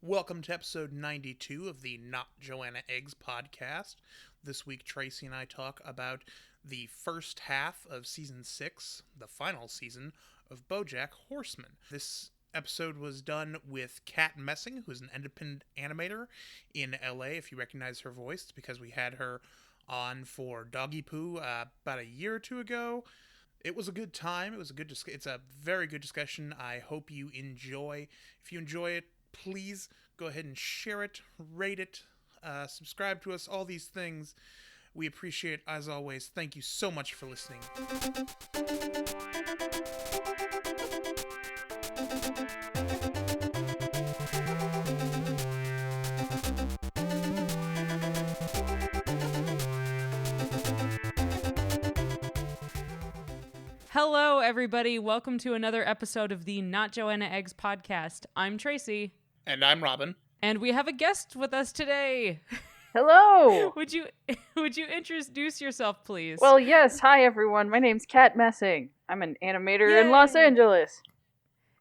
Welcome to episode 92 of the Not Joanna Eggs podcast. This week, Tracy and I talk about the first half of season 6, the final season of Bojack Horseman. This episode was done with Kat Messing, who's an independent animator in LA. If you recognize her voice, it's because we had her on for Doggy Poo about a year or two ago. It was a good time. It's a very good discussion. I hope you enjoy. If you enjoy it, please go ahead and share it, rate it, subscribe to us, all these things. We appreciate it as always. Thank you so much for listening. Hello, everybody. Welcome to another episode of the Not Joanna Eggs podcast. I'm Tracy. And I'm Robin. And we have a guest with us today. Hello! Would you introduce yourself, please? Well, yes. Hi, everyone. My name's Kat Messing. I'm an animator in Los Angeles.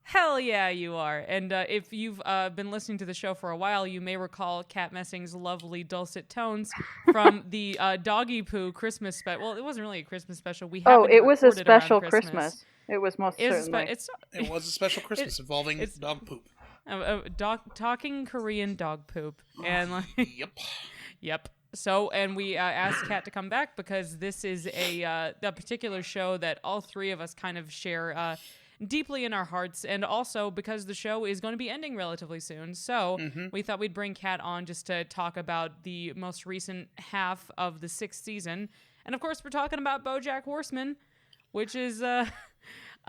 Hell yeah, you are. And if you've been listening to the show for a while, you may recall Kat Messing's lovely dulcet tones from the Doggy Poo Christmas special. Well, it wasn't really a Christmas special. It was a special Christmas. It was most certainly. It was a special Christmas involving dog poop. Talking Korean dog poop. And Yep. So, and we asked Kat to come back because this is a particular show that all three of us kind of share deeply in our hearts, and also because the show is going to be ending relatively soon. So we thought we'd bring Kat on just to talk about the most recent half of the 6th season. And of course, we're talking about Bojack Horseman, which is, I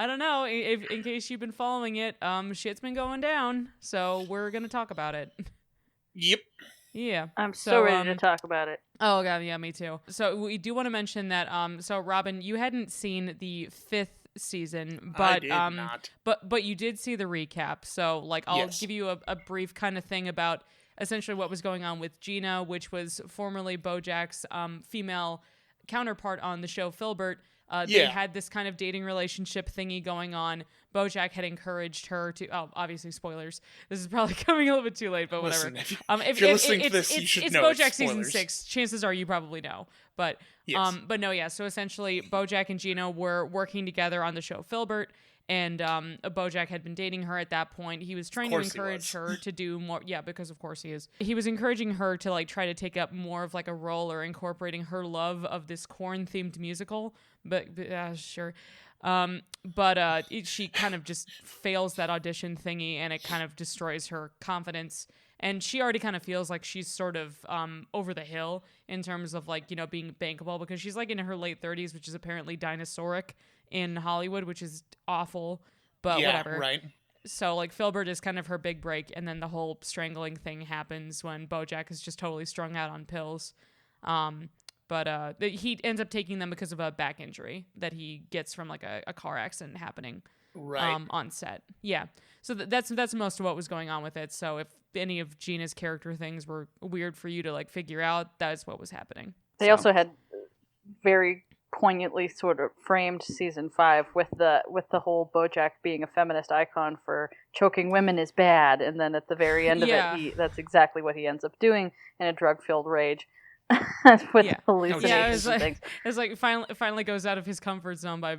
don't know, in case you've been following it, shit's been going down. So we're going to talk about it. Yep. Yeah. I'm so ready to talk about it. Oh, God, yeah, me too. So we do want to mention that, so Robin, you hadn't seen the 5th season, but I did not. But you did see the recap. So I'll give you a brief kind of thing about essentially what was going on with Gina, which was formerly Bojack's female counterpart on the show, Filbert. They had this kind of dating relationship thingy going on. Bojack had encouraged her to. Oh, obviously, spoilers. This is probably coming a little bit too late, but whatever. If you're listening to this, you should know Bojack it's season 6. Chances are you probably know, but but no, yeah. So essentially, Bojack and Gina were working together on the show Filbert, and Bojack had been dating her at that point. He was trying to encourage her to do more. Yeah, because of course he is. He was encouraging her to try to take up more of a role or incorporating her love of this corn-themed musical. But sure. She kind of just fails that audition thingy, and it kind of destroys her confidence. And she already kind of feels like she's sort of over the hill in terms of being bankable, because she's in her late 30s, which is apparently dinosauric in Hollywood, which is awful, but whatever. Right. So Filbert is kind of her big break, and then the whole strangling thing happens when Bojack is just totally strung out on pills. But he ends up taking them because of a back injury that he gets from a car accident happening on set. Yeah. So that's most of what was going on with it. So if any of Gina's character things were weird for you to figure out, that's what was happening. They also had very poignantly sort of framed season 5 with the whole Bojack being a feminist icon for choking women is bad, and then at the very end of it, that's exactly what he ends up doing in a drug-filled rage. With hallucinations and things. It's finally goes out of his comfort zone by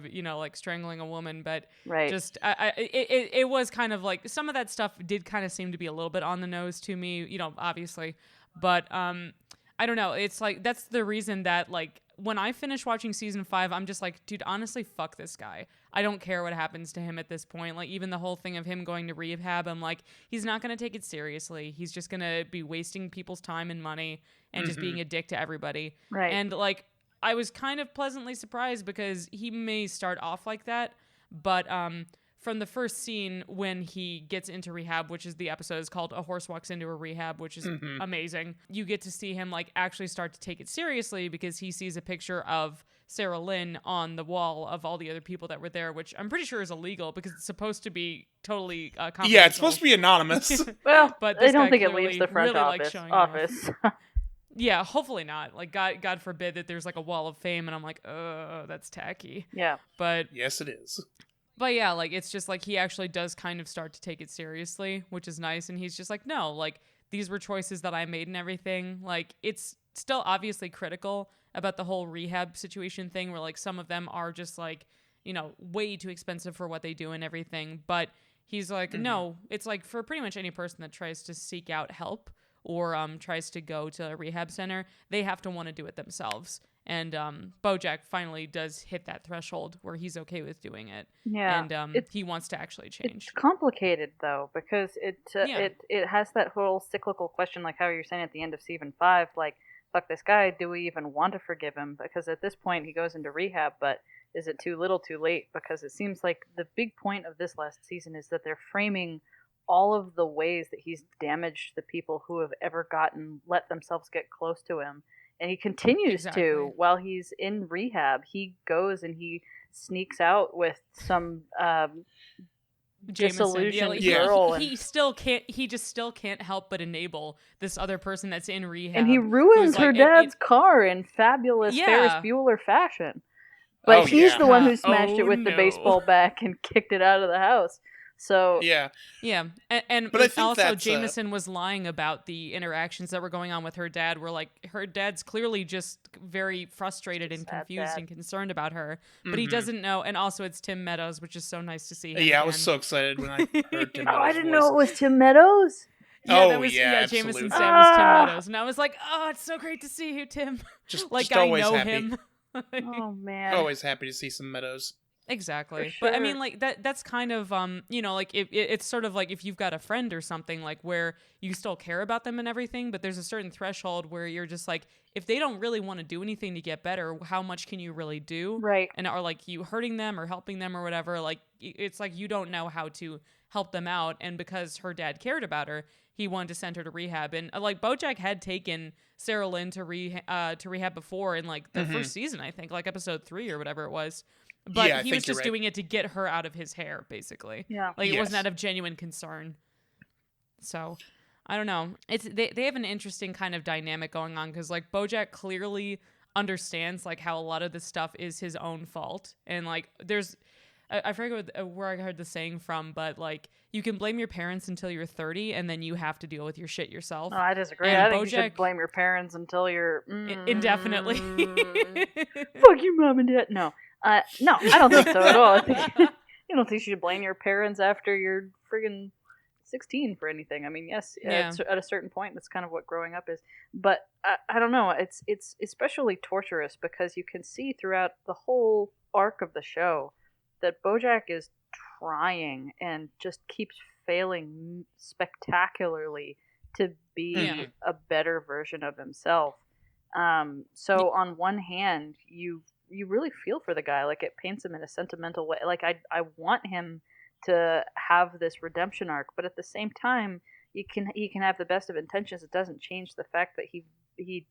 strangling a woman, but just it was kind of some of that stuff did kind of seem to be a little bit on the nose to me, obviously, but I don't know. It's that's the reason that when I finish watching season 5, I'm just dude, honestly, fuck this guy. I don't care what happens to him at this point. Even the whole thing of him going to rehab, I'm he's not going to take it seriously. He's just going to be wasting people's time and money and just being a dick to everybody. Right. And I was kind of pleasantly surprised because he may start off like that, but from the first scene when he gets into rehab, which is the episode is called A Horse Walks Into a Rehab, which is amazing. You get to see him actually start to take it seriously because he sees a picture of Sarah Lynn on the wall of all the other people that were there, which I'm pretty sure is illegal because it's supposed to be totally confidential. Yeah, it's supposed to be anonymous. Well, but I don't think it leaves the front office. Yeah, hopefully not. God forbid that there's a wall of fame and I'm oh, that's tacky. Yeah. But yes, it is. But yeah, like, it's just like he actually does kind of start to take it seriously, which is nice. And he's just like, no, like, these were choices that I made and everything. Like, it's still obviously critical about the whole rehab situation thing where, like, some of them are just, like, you know, way too expensive for what they do and everything. But he's like, no, it's like for pretty much any person that tries to seek out help or tries to go to a rehab center, they have to want to do it themselves. And Bojack finally does hit that threshold where he's okay with doing it. Yeah, And he wants to actually change. It's complicated though, because it has that whole cyclical question, like how you're saying at the end of season 5, like, fuck this guy, do we even want to forgive him? Because at this point he goes into rehab, but is it too little too late? Because it seems like the big point of this last season is that they're framing all of the ways that he's damaged the people who have ever let themselves get close to him. And he continues to, while he's in rehab, he goes and he sneaks out with some disillusioned girl. He still can't. He just still can't help but enable this other person that's in rehab. And he ruins her dad's car in fabulous Ferris Bueller fashion. But he's the one who smashed it with the baseball bat and kicked it out of the house. So and but also Jameson was lying about the interactions that were going on with her dad, where like her dad's clearly just very frustrated and confused and concerned about her, but he doesn't know. And also it's Tim Meadows, which is so nice to see him again. I was so excited when I heard Tim Meadows' I didn't know it was Tim Meadows. Jameson said it was Tim Meadows, and I was like, oh, it's so great to see you, Tim. Just I know happy. Him. Oh man, always happy to see some Meadows. Exactly. Sure. But I mean, like that's kind of you know, like it's sort of like if you've got a friend or something, like where you still care about them and everything, but there's a certain threshold where you're just like, if they don't really want to do anything to get better, how much can you really do? Right. And are like you hurting them or helping them or whatever, like it's like you don't know how to help them out. And because her dad cared about her, he wanted to send her to rehab. And like Bojack had taken Sarah Lynn to rehab before in like the first season, I think, like episode 3 or whatever it was. But he was just doing it to get her out of his hair, basically. Yeah. Like, it wasn't out of genuine concern. So, I don't know. They have an interesting kind of dynamic going on, because, like, Bojack clearly understands, like, how a lot of this stuff is his own fault. And, like, there's... I forget where I heard the saying from, but, like, you can blame your parents until you're 30, and then you have to deal with your shit yourself. No, I disagree. And I think you should blame your parents until you're... Indefinitely. Fuck you, mom and dad. No. No, I don't think so at all. I think you don't think you should blame your parents after you're friggin' 16 for anything. I mean, yes, at a certain point, that's kind of what growing up is. But I don't know. It's especially torturous because you can see throughout the whole arc of the show that Bojack is trying and just keeps failing spectacularly to be a better version of himself. So on one hand, you really feel for the guy. Like, it paints him in a sentimental way. Like, I want him to have this redemption arc, but at the same time, he can have the best of intentions. It doesn't change the fact that he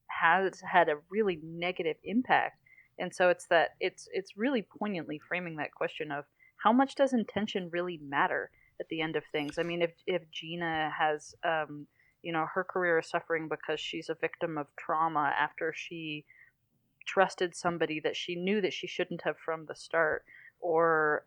has had a really negative impact. And so it's really poignantly framing that question of how much does intention really matter at the end of things. I mean, if Gina has her career is suffering because she's a victim of trauma after she trusted somebody that she knew that she shouldn't have from the start, or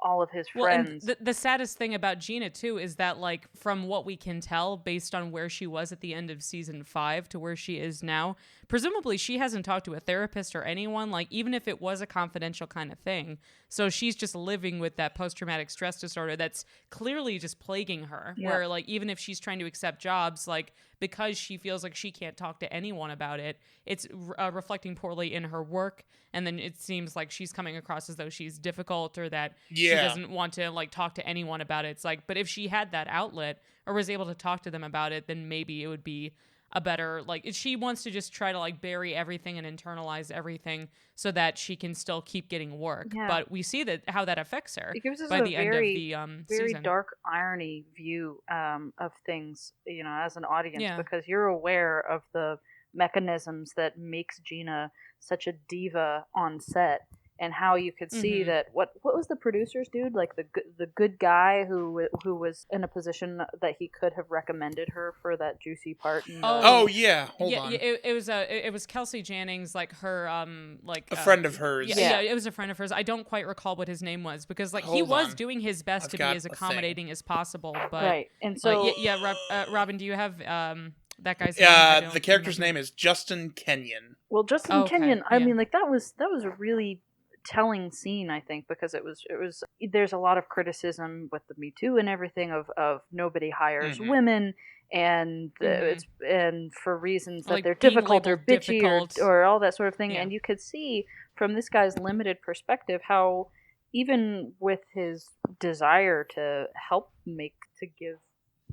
all of his friends. And the saddest thing about Gina too is that, like, from what we can tell based on where she was at the end of season 5 to where she is now, presumably she hasn't talked to a therapist or anyone, like, even if it was a confidential kind of thing. So she's just living with that post-traumatic stress disorder that's clearly just plaguing her, where, like, even if she's trying to accept jobs, like, because she feels like she can't talk to anyone about it, it's reflecting poorly in her work. And then it seems like she's coming across as though she's difficult, or that she doesn't want to, like, talk to anyone about it. It's like, but if she had that outlet or was able to talk to them about it, then maybe it would be a better, like, she wants to just try to, like, bury everything and internalize everything so that she can still keep getting work. Yeah. But we see that how that affects her by the end of the very season. Dark irony view of things, as an audience, because you're aware of the mechanisms that makes Gina such a diva on set, and how you could see that what was the producer's dude, like the good guy who was in a position that he could have recommended her for that juicy part. In the... Hold on. It was Kelsey Jennings, like her a friend of hers. Yeah, it was a friend of hers. I don't quite recall what his name was, because like he was doing his best to be as accommodating as possible. But right, and so Robin, do you have that guy's name? The character's name is Justin Kenyon. Well, Justin Kenyon. I mean, like that was a really telling scene, I think, because it was there's a lot of criticism with the Me Too and everything of nobody hires women, and it's and for reasons that like they're difficult or bitchy or all that sort of thing. And you could see from this guy's limited perspective how even with his desire to help to give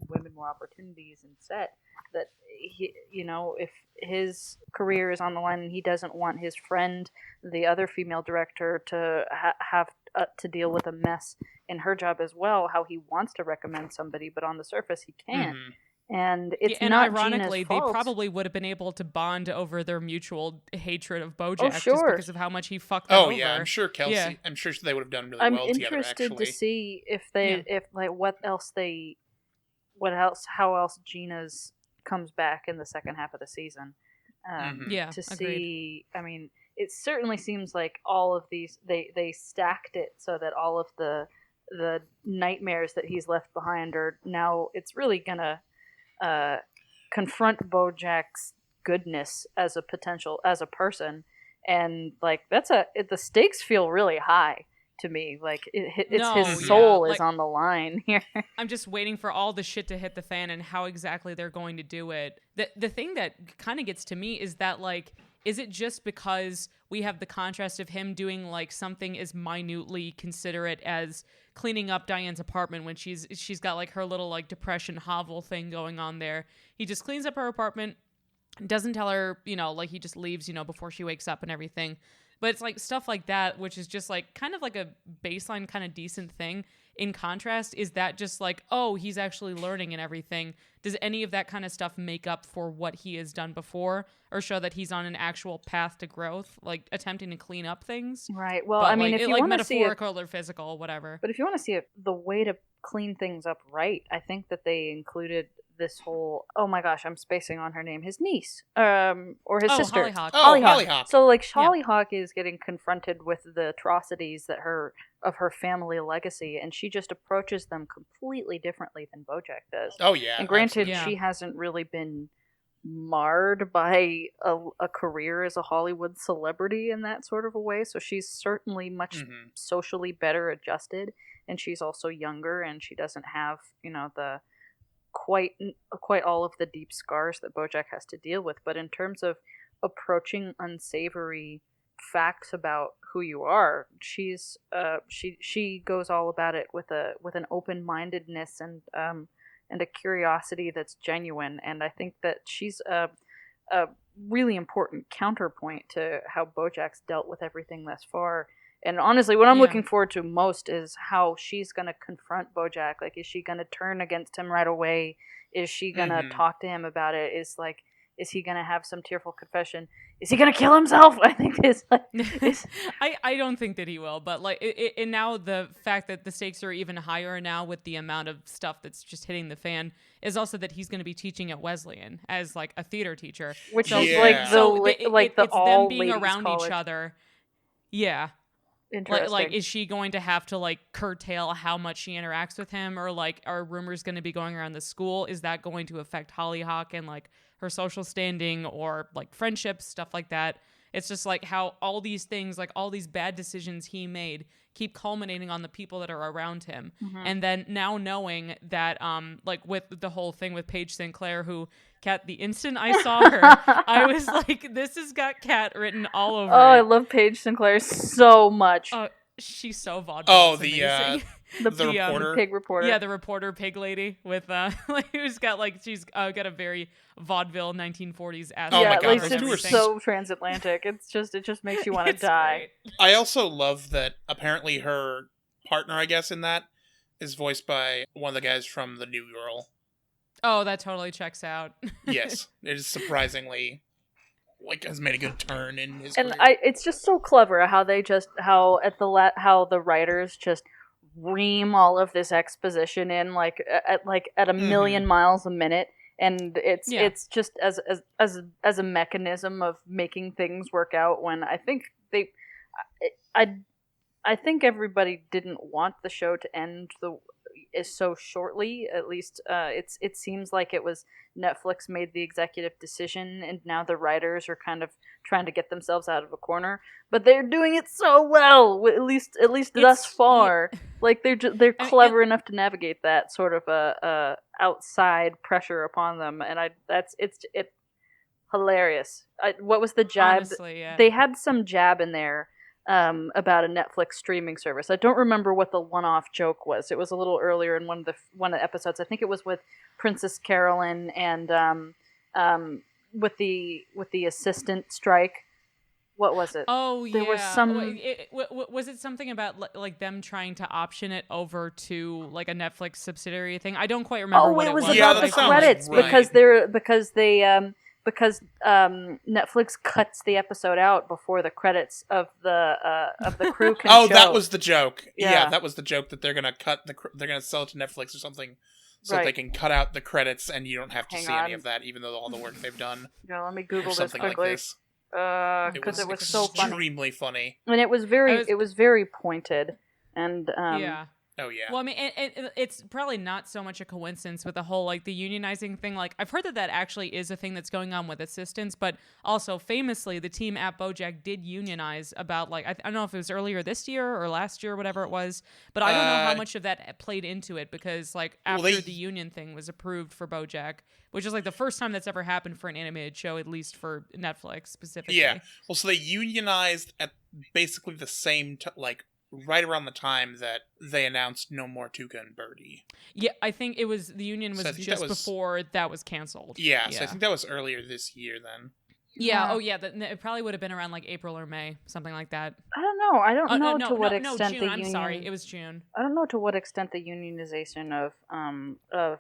women more opportunities in set, that he, you know, if his career is on the line and he doesn't want his friend, the other female director, to have to deal with a mess in her job as well, how he wants to recommend somebody, but on the surface he can't. And it's not ironically, Gina's fault. They probably would have been able to bond over their mutual hatred of Bojack just because of how much he fucked them over. Yeah, I'm sure Kelsey. Yeah. I'm sure they would have done really well together. I'm interested to see if they, if like how else Gina's comes back in the second half of the season. To see, I mean, it certainly seems like all of these they stacked it so that all of the nightmares that he's left behind are now, it's really gonna confront Bojack's goodness as a person, and like the stakes feel really high to me. Like his soul is on the line here. I'm just waiting for all the shit to hit the fan and how exactly they're going to do it. The thing that kind of gets to me is that, like, is it just because we have the contrast of him doing like something as minutely considerate as cleaning up Diane's apartment when she's got like her little like depression hovel thing going on there. He just cleans up her apartment, doesn't tell her, you know, like he just leaves, you know, before she wakes up and everything. But it's like stuff like that, which is just like kind of like a baseline kind of decent thing. In contrast, is that just like, oh, he's actually learning and everything? Does any of that kind of stuff make up for what he has done before, or show that he's on an actual path to growth, like attempting to clean up things? Right. Well, I mean, if you want to see metaphorical or physical, whatever. But if you want to see the way to clean things up right, I think that they included this whole, oh my gosh, I'm spacing on her name, his niece, or his sister. Hollyhock. Hollyhock. So like Hollyhock is getting confronted with the atrocities of her family legacy, and she just approaches them completely differently than Bojack does. Oh yeah. And granted, she hasn't really been marred by a career as a Hollywood celebrity in that sort of a way, so she's certainly much socially better adjusted, and she's also younger, and she doesn't have, you know, the quite all of the deep scars that Bojack has to deal with. But in terms of approaching unsavory facts about who you are, she's she goes all about it with an open-mindedness and a curiosity that's genuine. And I think that she's a really important counterpoint to how Bojack's dealt with everything thus far. And honestly, what I'm looking forward to most is how she's going to confront Bojack. Like, is she going to turn against him right away? Is she going to talk to him about it? Is he going to have some tearful confession? Is he going to kill himself? I think it's like... I don't think that he will, but like, and now the fact that the stakes are even higher now with the amount of stuff that's just hitting the fan is also that he's going to be teaching at Wesleyan as like a theater teacher. Which is like the it's them being around each other. Yeah. Like, is she going to have to like curtail how much she interacts with him, or like are rumors going to be going around the school? Is that going to affect Hollyhock and like her social standing or like friendships, stuff like that? It's just like how all these things, like all these bad decisions he made, keep culminating on the people that are around him. And then now knowing that, like with the whole thing with Paige Sinclair, who, Kat, the instant I saw her, I was like, this has got Kat written all over it. I love Paige Sinclair so much. She's so vaudeville. The reporter, pig reporter. Yeah, the reporter pig lady with like who's got like she's got a very vaudeville 1940s ass. Oh my god, it's so transatlantic. It just makes you want to die. Great. I also love that apparently her partner, I guess, in that is voiced by one of the guys from The New Girl. Oh, that totally checks out. Yes, it is surprisingly has made a good turn in his and career. it's just so clever how how the writers just ream all of this exposition in at a million miles a minute, and it's just as a mechanism of making things work out. When I think I think everybody didn't want the show to end so shortly. At least it seems like it was Netflix made the executive decision, and now the writers are kind of trying to get themselves out of a corner. But they're doing it so well, at least thus far. Like they're clever enough to navigate that sort of outside pressure upon them, and it's hilarious. What was the jab? Honestly, yeah. They had some jab in there. About a Netflix streaming service. I don't remember what the one-off joke was. It was a little earlier in one of the episodes. I think it was with Princess Carolyn and with the assistant strike. What was it? Oh, yeah. There was some. Was it something about like them trying to option it over to like a Netflix subsidiary thing? I don't quite remember what it was. Oh, it was about the credits right. because Netflix cuts the episode out before the credits of the crew can show. That was the joke. Yeah, that was the joke that they're gonna they're gonna sell it to Netflix or something, so right. they can cut out the credits and you don't have to Hang see on. any of that, even though all the work they've done. Yeah, let me Google this something quickly. like this. Because it was so funny. Extremely funny. And it was very pointed, and yeah. Oh, yeah. Well, I mean, it's probably not so much a coincidence with the whole, like, the unionizing thing. Like, I've heard that actually is a thing that's going on with assistants, but also famously, the team at Bojack did unionize about, like, I don't know if it was earlier this year or last year or whatever it was, but I don't know how much of that played into it because, like, after the union thing was approved for Bojack, which is, like, the first time that's ever happened for an animated show, at least for Netflix specifically. Yeah. Well, so they unionized at basically the same, right around the time that they announced No More Tuca and Birdie. Yeah, I think the union was just before that was canceled. Yeah, so I think that was earlier this year then. Yeah, it probably would have been around like April or May, something like that. I don't know. I don't know to what extent June, the union. I'm sorry, it was June. I don't know to what extent the unionization of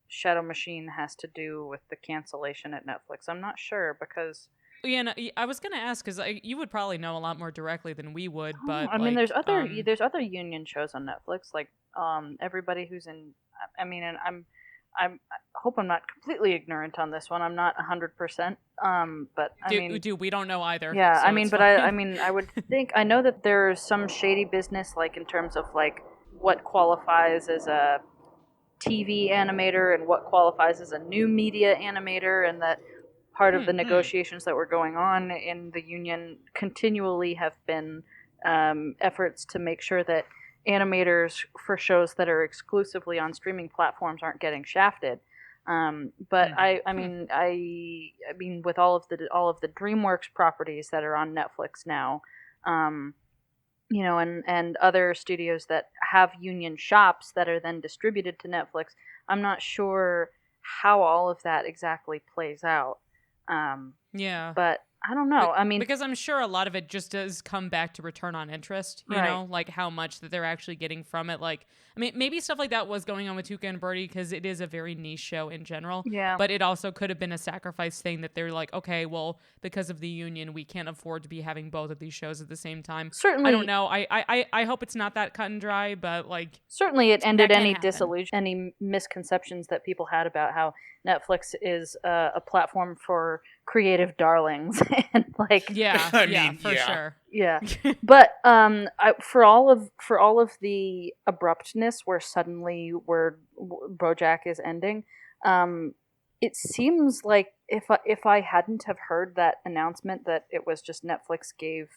Shadow Machine has to do with the cancellation at Netflix. I'm not sure because. Yeah, no, I was gonna ask because you would probably know a lot more directly than we would. But I mean, there's other union shows on Netflix, like everybody who's in. I mean, and I hope I'm not completely ignorant on this one. I'm not 100%. But we don't know either. Yeah, so I mean, but I would think I know that there's some shady business, like in terms of like what qualifies as a TV animator and what qualifies as a new media animator, and that. Part of the negotiations that were going on in the union continually have been efforts to make sure that animators for shows that are exclusively on streaming platforms aren't getting shafted. But I mean, with all of the DreamWorks properties that are on Netflix now, and other studios that have union shops that are then distributed to Netflix, I'm not sure how all of that exactly plays out. But I don't know. I mean, because I'm sure a lot of it just does come back to return on interest, you know, like how much that they're actually getting from it. Like, I mean, maybe stuff like that was going on with Tuca and Birdie because it is a very niche show in general. Yeah. But it also could have been a sacrifice thing that they're like, okay, well, because of the union, we can't afford to be having both of these shows at the same time. Certainly. I don't know. I hope it's not that cut and dry, but like. Certainly it ended any disillusion, any misconceptions that people had about how Netflix is a platform for creative darlings and like for sure. Yeah. But for all of the abruptness where suddenly Bojack is ending, it seems like if I hadn't have heard that announcement that it was just Netflix gave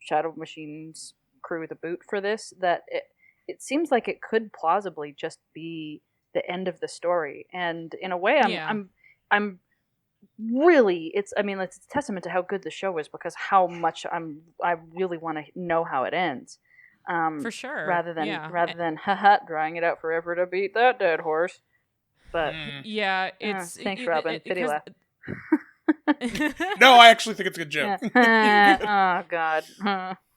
Shadow Machine's crew the boot for this, that it seems like it could plausibly just be the end of the story. And in a way I'm really, it's a testament to how good the show is because how much I really want to know how it ends. For sure. Rather than drawing it out forever to beat that dead horse. But it's thanks, Robin. Pity laugh. No, I actually think it's a good joke. Oh God.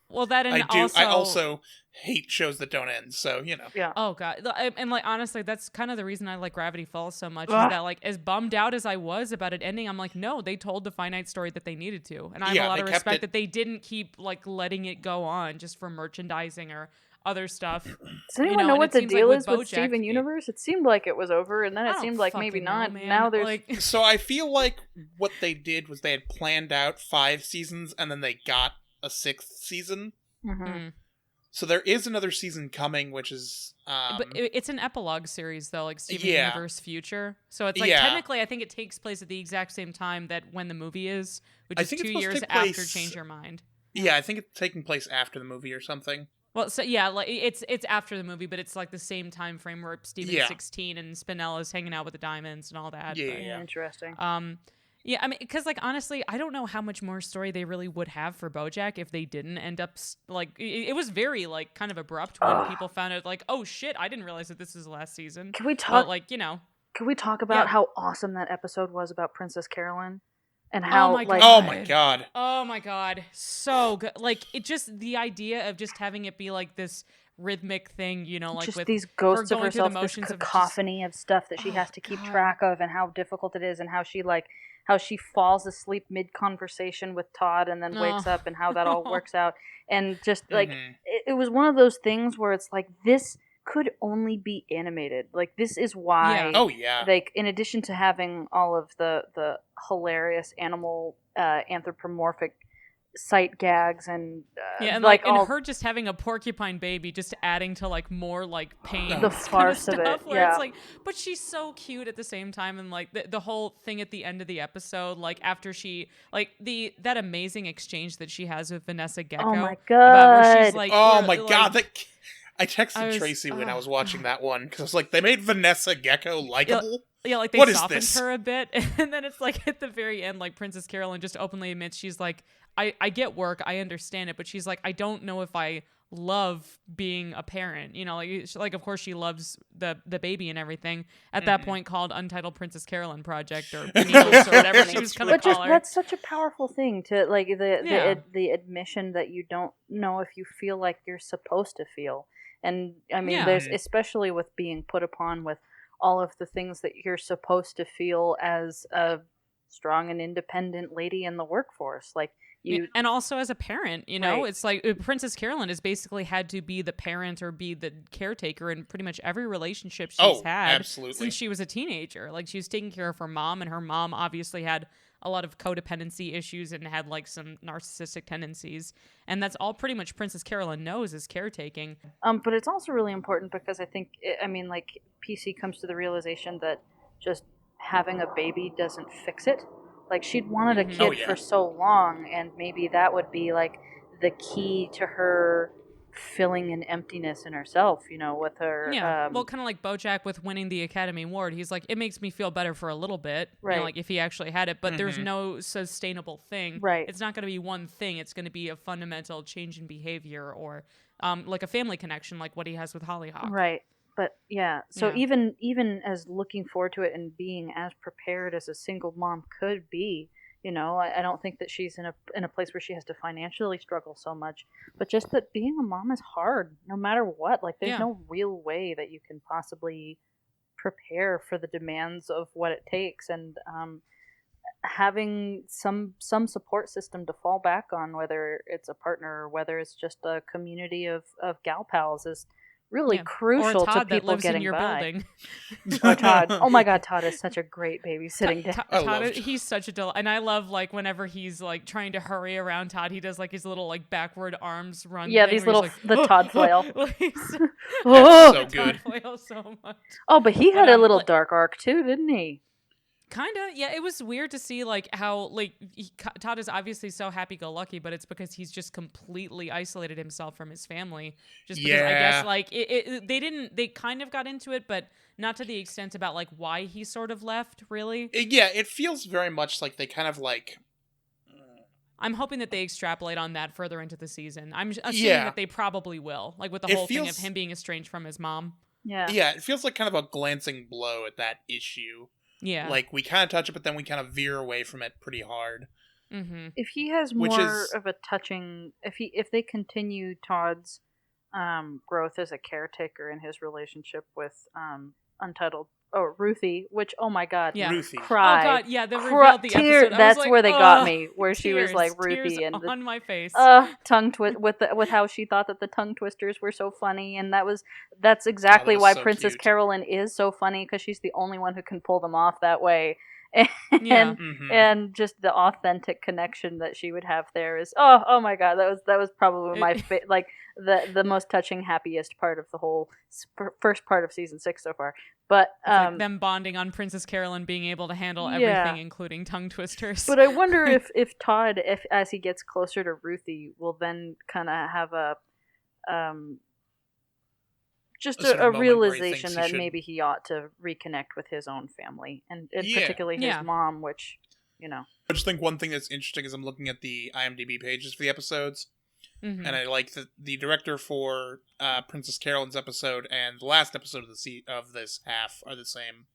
Well, that and I also hate shows that don't end. So, Yeah. Oh god, and like honestly, that's kind of the reason I like Gravity Falls so much. Is Ugh. that like as bummed out as I was about it ending, I'm like, no, they told the finite story that they needed to, and I have Yeah, a lot they of kept respect it- that they didn't keep like letting it go on just for merchandising or other stuff. Does anyone know and what it the seems like deal with is with Bojack, Steven Universe? It seemed like it was over, and then I it don't seemed like maybe fucking know, not. man. Now there's like, So I feel like what they did was they had planned out 5 seasons, and then they got a 6th season. Mhm. So there is another season coming, which is... but it's an epilogue series though, like Steven Yeah. Universe Future. So it's like Yeah. technically, I think it takes place at the exact same time that when the movie is, which I is think it's 2 supposed to years take after place- Change Your Mind. Yeah, I think it's taking place after the movie or something. Well, so yeah, like it's after the movie, but it's like the same time frame where Steven's Yeah. 16 and Spinella's hanging out with the diamonds and all that. Yeah, but, yeah. Interesting. yeah, I mean, because like honestly, I don't know how much more story they really would have for BoJack if they didn't end up like it was very like kind of abrupt when people found out like, oh shit, I didn't realize that this is the last season. Can we talk? But like Can we talk about Yeah. how awesome that episode was about Princess Carolyn, and how my like God. Oh my god. Oh my god, so good! Like it just the idea of just having it be like this rhythmic thing, like just with these ghosts her of going through the herself, this motions of just- cacophony of stuff that she has to keep track of, and how difficult it is, and how she falls asleep mid conversation with Todd and then wakes up, and how that all works out, and just like it was one of those things where it's like this could only be animated. Like this is why. Yeah. Oh yeah. Like in addition to having all of the hilarious animal anthropomorphic sight gags and and like and all her just having a porcupine baby just adding to like more like pain the kind of farce of stuff it, where yeah. it's like, but she's so cute at the same time, and like the whole thing at the end of the episode, like after she like that amazing exchange that she has with Vanessa Gecko. Oh my about where she's God. like, Oh where, my like- god, I texted I was- Tracy when I was watching that one, because I was like, they made Vanessa Gecko likable? Yeah, like they What is softened this? her a bit, and then it's like at the very end, like Princess Carolyn just openly admits she's like, I get work, I understand it, but she's like, I don't know if I love being a parent, like of course she loves the baby and everything. At that point, called Untitled Princess Carolyn Project or Needles or whatever she was gonna But call just her. that's such a powerful thing to like Yeah. the admission that you don't know if you feel like you're supposed to feel. And I mean, Yeah. there's especially with being put upon with all of the things that you're supposed to feel as a strong and independent lady in the workforce. Like you, And also as a parent, Right. it's like Princess Carolyn has basically had to be the parent or be the caretaker in pretty much every relationship she's had absolutely. since she was a teenager. Like she was taking care of her mom, and her mom obviously had a lot of codependency issues and had like some narcissistic tendencies. And that's all pretty much Princess Carolyn knows is caretaking. but it's also really important because I think, I mean, like PC comes to the realization that just having a baby doesn't fix it. Like she'd wanted a kid Oh, yeah. for so long, and maybe that would be like the key to her filling an emptiness in herself, with her. Yeah, well, kind of like Bojack with winning the Academy Award. He's like, it makes me feel better for a little bit, Right. like if he actually had it, but there's no sustainable thing. Right. It's not going to be one thing. It's going to be a fundamental change in behavior or like a family connection, like what he has with Hollyhock. Right. But yeah, so Yeah. even as looking forward to it and being as prepared as a single mom could be, I don't think that she's in a place where she has to financially struggle so much. But just that being a mom is hard, no matter what. Like there's Yeah. no real way that you can possibly prepare for the demands of what it takes, and having some support system to fall back on, whether it's a partner or whether it's just a community of gal pals, is really Yeah. crucial or Todd to that people lives getting in your by. building. Or Todd. Oh my God, Todd is such a great babysitting dad. I Todd, love he's such a delight, and I love like whenever he's like trying to hurry around Todd, he does like his little like backward arms run. Yeah, thing these where little he's like, the Todd flail. Like, That's Oh, so good. Todd flail so much. but he had But, a little like- dark arc too, didn't he? Kinda, yeah. It was weird to see like how like Todd is obviously so happy-go-lucky, but it's because he's just completely isolated himself from his family. Just because I Yeah. guess like they kind of got into it, but not to the extent about like why he sort of left. Really, Yeah, it feels very much like they kind of like... I'm hoping that they extrapolate on that further into the season. I'm assuming Yeah. that they probably will, like with the It whole thing of feels- him being estranged from his mom. Yeah. Yeah, it feels like kind of a glancing blow at that issue. Yeah, Like, we kind of touch it, but then we kind of veer away from it pretty hard. mm-hmm. If he has Which more is- of a touching, if they continue Todd's growth as a caretaker in his relationship with Ruthie, which, oh my god, Ruthie. Cried. Oh god, yeah, they revealed the episode. That's like, where they got me, where she was like Ruthie tears and on my face. Tongue twist with how she thought that the tongue twisters were so funny, and that's exactly why so Princess cute. Carolyn is so funny, because she's the only one who can pull them off that way. And, and just the authentic connection that she would have there is oh my god, that was probably my like the most touching, happiest part of the whole first part of season 6 so far. But like them bonding on Princess Carolyn being able to handle everything, including tongue twisters. But I wonder if Todd, as he gets closer to Ruthie, will then kind of have a realization that maybe he ought to reconnect with his own family, and particularly his mom, which, you know. I just think one thing that's interesting is I'm looking at the IMDb pages for the episodes, and I like that the director for Princess Carolyn's episode and the last episode of this half are the same,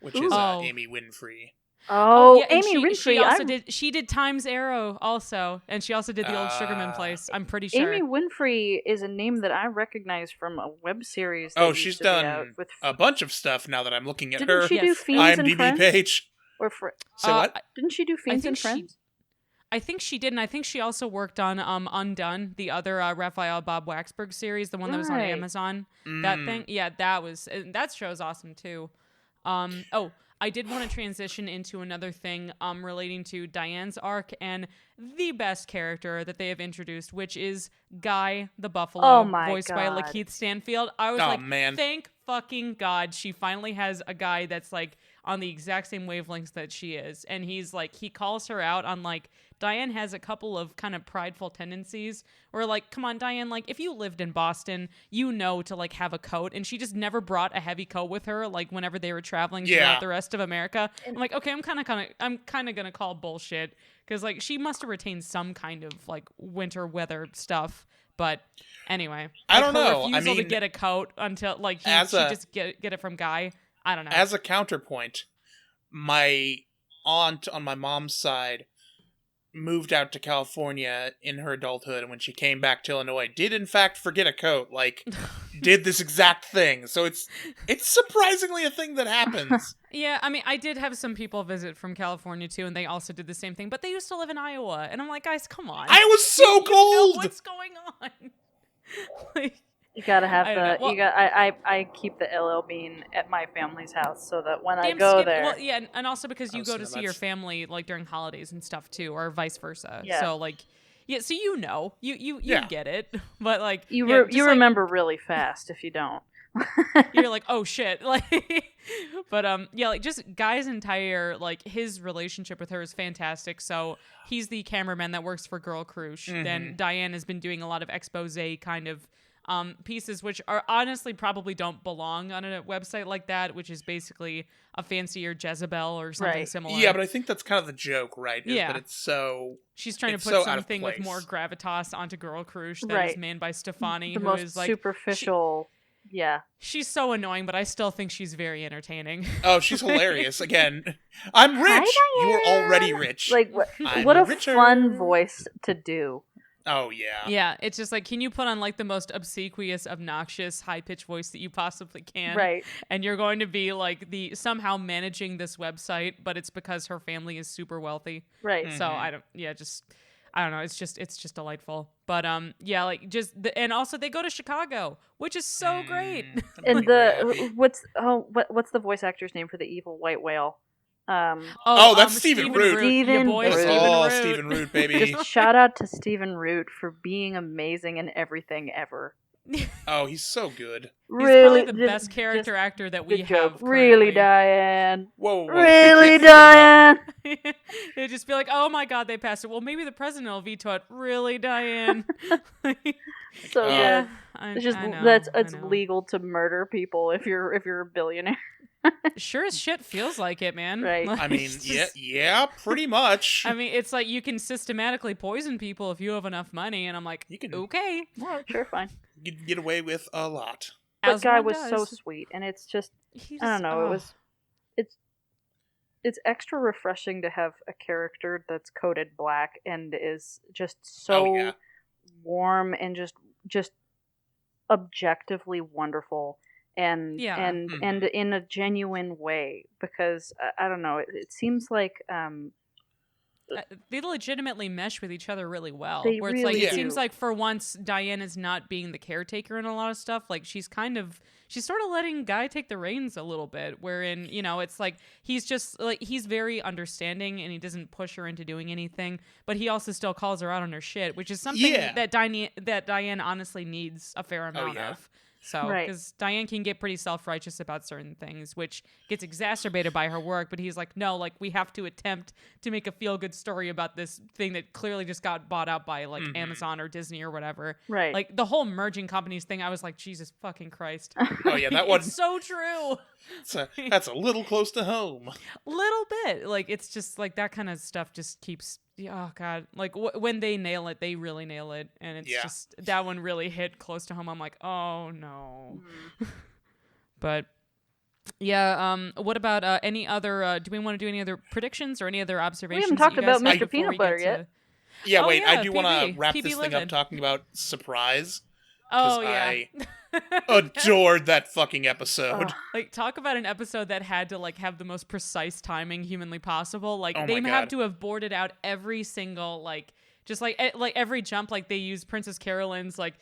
which is Amy Winfrey. Amy Winfrey. She did Time's Arrow also, and she also did the Old Sugarman Place. I'm pretty sure. Amy Winfrey is a name that I recognize from a web series. She's done a bunch of stuff now that I'm looking at her Didn't she do Fiends and IMDb Friends? Page. So what? Didn't she do Fiends and Friends? I think she did, and I think she also worked on Undone, the other Raphael Bob Waxberg series, the one that was on Amazon. That thing, that show's awesome too. I did want to transition into another thing relating to Diane's arc and the best character that they have introduced, which is Guy the Buffalo, voiced by Lakeith Stanfield. I was man. Thank fucking God she finally has a guy that's like on the exact same wavelengths that she is. And he's like, he calls her out on like, Diane has a couple of kind of prideful tendencies where like, come on, Diane, like if you lived in Boston, you know to like have a coat, and she just never brought a heavy coat with her like whenever they were traveling throughout the rest of America. I'm like, okay, I'm kind of gonna call bullshit, because like she must have retained some kind of like winter weather stuff. But anyway, I don't know. Refusal to get a coat until like she just get it from Guy. I don't know. As a counterpoint, my aunt on my mom's side moved out to California in her adulthood, and when she came back to Illinois, did in fact forget a coat, like, did this exact thing. So it's surprisingly a thing that happens. Yeah, I mean, I did have some people visit from California too, and they also did the same thing, but they used to live in Iowa, and I'm like, guys, come on. Iowa's so cold! What's going on? Like, you gotta have I keep the LL Bean at my family's house so that when I go there. Well, yeah, and also because you go to see your family like during holidays and stuff too, or vice versa. Yeah. So like, so you know, you get it, but like you remember really fast if you don't. You're like, oh shit, like, but like just Guy's entire like his relationship with her is fantastic. So he's the cameraman that works for Girl Cruise. Then Diane has been doing a lot of expose kind of pieces, which are honestly probably don't belong on a website like that, which is basically a fancier Jezebel or something similar. Yeah, but I think that's kind of the joke, right? Yeah. But it's so... She's trying to put something with more gravitas onto Girl Cruise that is manned by Stefani, who is like... superficial... She's so annoying, but I still think she's very entertaining. Oh, she's hilarious. Again, I'm rich. You were already rich. Like, what a fun voice to do. Oh, yeah. Yeah, it's just like, can you put on like the most obsequious, obnoxious, high-pitched voice that you possibly can? Right. And you're going to be like somehow managing this website, but it's because her family is super wealthy. Right. So I don't know. It's just delightful. But and also they go to Chicago, which is so great. And what's the voice actor's name for the evil white whale? That's Stephen Root. Stephen Root, baby. Just shout out to Stephen Root for being amazing in everything ever. Oh, he's so good. Really, he's probably the best character actor that we have. Currently. Really, Diane. Whoa. Really, Diane. They'd just be like, "Oh my God, they passed it. Well, maybe the president will veto it." Really, Diane. So good. It's legal to murder people if you're a billionaire. Sure as shit feels like it, man. Right. I mean, yeah, pretty much. I mean, it's like you can systematically poison people if you have enough money, and I'm like, okay. Well, sure, fine. You can get away with a lot. That guy was so sweet, and it's just, I don't know, it's extra refreshing to have a character that's coated black and is just so warm and just objectively wonderful and and in a genuine way, because I don't know, it seems like they legitimately mesh with each other really well. They where really it's like do. It seems like for once Diane is not being the caretaker in a lot of stuff. Like she's sort of letting Guy take the reins a little bit. Wherein it's like he's just like he's very understanding and he doesn't push her into doing anything, but he also still calls her out on her shit, which is something that Diane honestly needs a fair amount of. So, because Diane can get pretty self-righteous about certain things, which gets exacerbated by her work. But he's like, no, like we have to attempt to make a feel-good story about this thing that clearly just got bought out by like Amazon or Disney or whatever. Right. Like the whole merging companies thing, I was like, Jesus fucking Christ. Oh yeah, that one. It's so true. That's a little close to home. Little bit. Like it's just like that kind of stuff just keeps. Oh God! Like when they nail it, they really nail it, and it's just that one really hit close to home. I'm like, oh no. But what about any other? Do we want to do any other predictions or any other observations? We haven't talked about Mr. Peanut Butter yet. Yeah, wait. I do want to wrap this thing up talking about Surprise. Oh yeah. I adored that fucking episode. Like talk about an episode that had to like have the most precise timing humanly possible. Like they my have God. to have boarded out every single like just like every jump. Like they use Princess Carolyn's like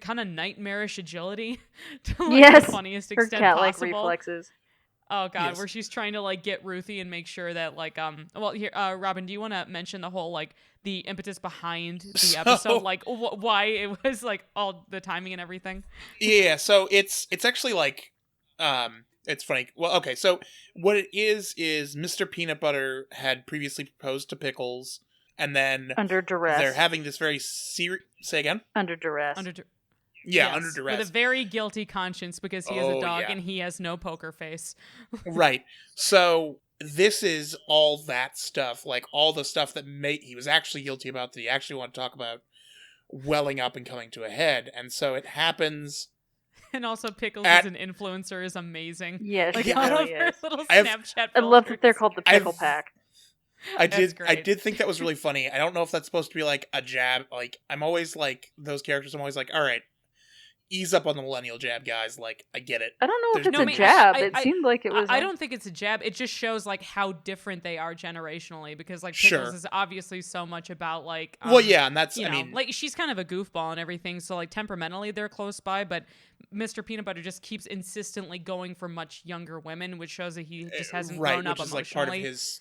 kind of nightmarish agility to like the funniest extent cat-like possible. reflexes. Oh God, where she's trying to like get Ruthie and make sure that like well here Robin, do you want to mention the whole like the impetus behind the episode, like why it was like all the timing and everything? Yeah, so it's actually like it's funny. Well, okay, so what it is Mr. Peanut Butter had previously proposed to Pickles, and then under duress they're having this very say again? Under duress. Yes, under duress. With a very guilty conscience because he has a dog and he has no poker face. Right. So this is all that stuff, like all the stuff that he was actually guilty about that he actually wanted to talk about welling up and coming to a head. And so it happens. And also Pickles as an influencer is amazing. Yes, like, she really is. Little Snapchat I love that they're called the Pickle Pack. I did think that was really funny. I don't know if that's supposed to be like a jab. Like I'm always like those characters. I'm always like, all right, ease up on the millennial jab, guys. Like I get it. I don't know if it's a jab. It seemed like it was. I don't think it's a jab. It just shows like how different they are generationally, because like Pickles is obviously so much about like. Well, yeah, and that's I mean, like she's kind of a goofball and everything. So like temperamentally they're close by, but Mr. Peanut Butter just keeps insistently going for much younger women, which shows that he just hasn't grown up emotionally. Which is like part of his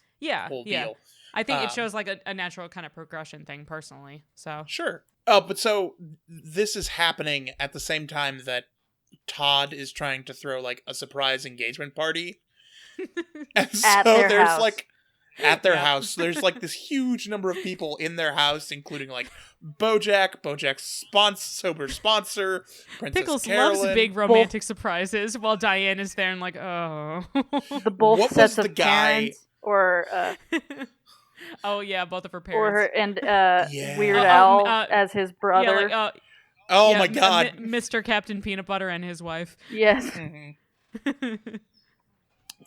whole deal. I think it shows like a natural kind of progression thing personally. So sure. Oh, but so this is happening at the same time that Todd is trying to throw like a surprise engagement party. And so there's house. Like at their house, there's like this huge number of people in their house, including like Bojack's sober sponsor, Princess Pickles Carolyn. loves big romantic surprises, while Diane is there and like, oh. The both sets of parents, or oh yeah, both of her parents. Or Weird Al as his brother. Yeah, like, oh my God, Mr. Captain Peanut Butter and his wife. Yes. Mm-hmm.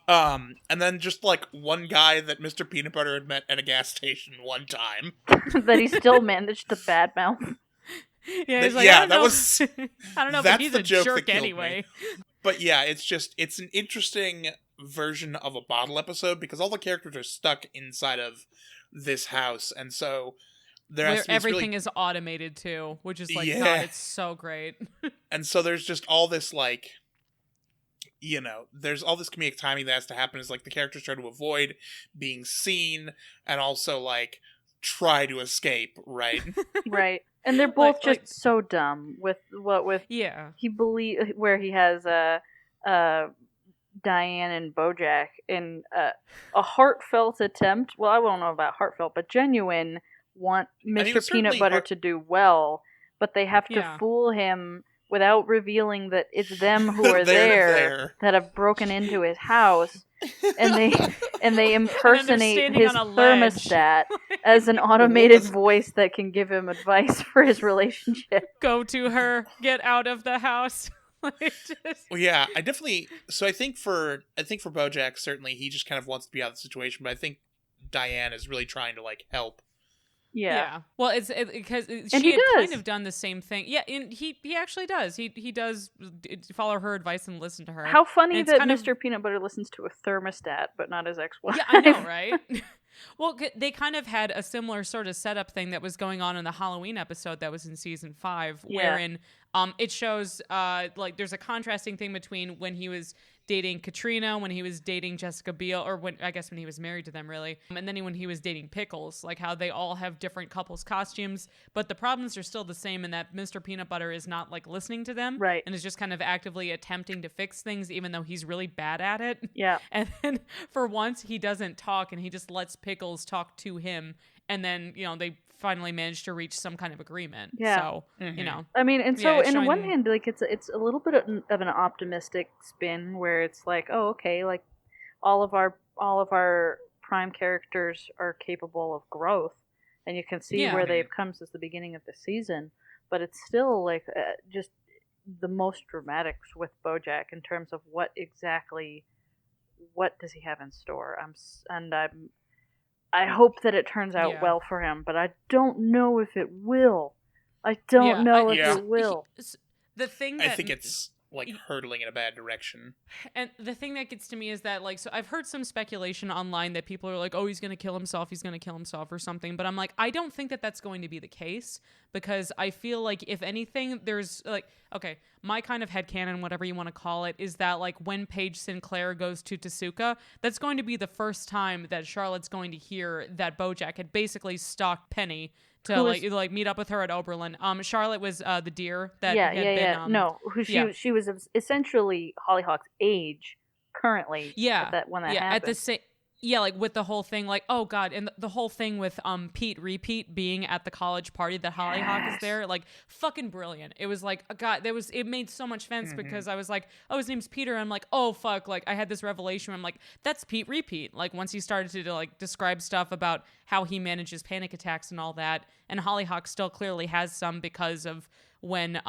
And then just like one guy that Mr. Peanut Butter had met at a gas station one time that he still managed to badmouth. Yeah, he's like, that was. I don't know, but he's a jerk anyway. But yeah, it's an interesting version of a bottle episode because all the characters are stuck inside of this house, and so everything is automated too, which is like, God, it's so great. And so there's just all this like, there's all this comedic timing that has to happen. Is like the characters try to avoid being seen and also like try to escape, right? Right. And they're both so dumb with he where he has Diane and Bojack in a heartfelt attempt. Well, I won't know about heartfelt, but genuine want Mr. Peanut Butter to do well, but they have to fool him without revealing that it's them who are there that have broken into his house, and they impersonate his thermostat as an automated voice that can give him advice for his relationship. Go to her, get out of the house. Well, yeah, I think for Bojack, certainly he just kind of wants to be out of the situation, but I think Diane is really trying to like help Yeah. Well, it's because And she had does. kind of done the same thing. Yeah, and he actually does. He does follow her advice and listen to her. How funny that kind Mr. Peanut Butter listens to a thermostat, but not his ex-wife. Yeah, I know, right? Well, they kind of had a similar sort of setup thing that was going on in the Halloween episode that was in season 5, wherein it shows like there's a contrasting thing between when he was dating Katrina, when he was dating Jessica Biel, or when he was married to them, really, and then when he was dating Pickles, like how they all have different couples costumes, but the problems are still the same in that Mr. Peanut Butter is not like listening to them, right, and is just kind of actively attempting to fix things, even though he's really bad at it. Yeah. And then for once he doesn't talk, and he just lets Pickles talk to him, and then they finally managed to reach some kind of agreement. Yeah. So, I mean, and so on one hand, like it's a little bit of an optimistic spin where it's like, oh, okay, like all of our prime characters are capable of growth, and you can see where they've come since the beginning of the season. But it's still like just the most dramatics with Bojack in terms of what does he have in store. I hope that it turns out well for him, but I don't know if it will. I don't know if it will. The thing that I think it's like hurtling in a bad direction. And the thing that gets to me is that, like, so I've heard some speculation online that people are like, oh, he's going to kill himself or something. But I'm like, I don't think that that's going to be the case, because I feel like if anything, there's like, okay, my kind of headcanon, whatever you want to call it, is that like when Paige Sinclair goes to Tasuka, that's going to be the first time that Charlotte's going to hear that Bojack had basically stalked Penny to like meet up with her at Oberlin. Charlotte was the deer that had been no, she was essentially Hollyhock's age currently. When that happened. At the same. Yeah, like with the whole thing, like, oh god, and the whole thing with Pete Repeat being at the college party that Hollyhock is there, like, fucking brilliant. It was like, god, it made so much sense because I was like, oh, his name's Peter. And I'm like, oh fuck, like I had this revelation. I'm like, that's Pete Repeat. Like once he started to like describe stuff about how he manages panic attacks and all that, and Hollyhock still clearly has some because of when